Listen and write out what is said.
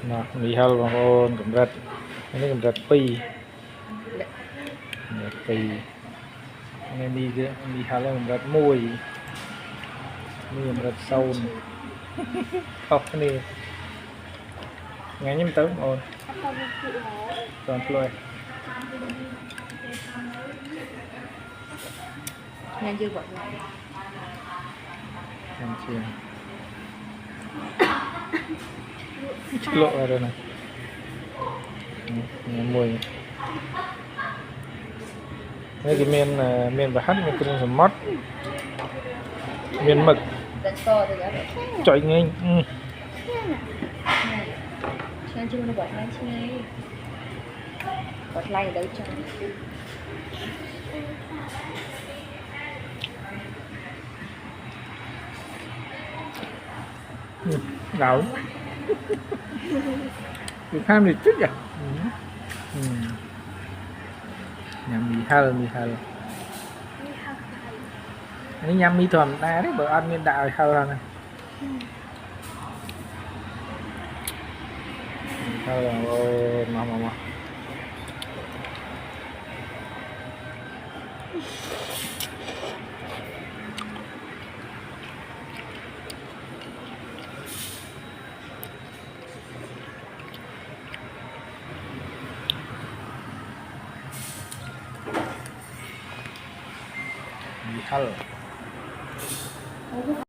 Nó mì hao bằng ôn cầm rật. Ini cầm rật pi. Pi. Ini mì hao cầm rật mùi. Ini cầm rật sâu. Khóc cái này. Nghe nhím tới ôn. Còn ploi. Nghe chưa bật lại. Em chiên. Chút lộ ra đây này. Mùi. Đây cái miền và hắt miền cùng sầm mót. Miền mực. Trời ngay. Xem chưa nó bật ngay chứ ngay. Bật lại đâu cho. Gạo. Được ham thì chút vậy. Nhằm mì hao. Ini nhằm mì thuần đá đấy, bữa ăn miền đạo hao ra này. Hao là mà. Mì hao.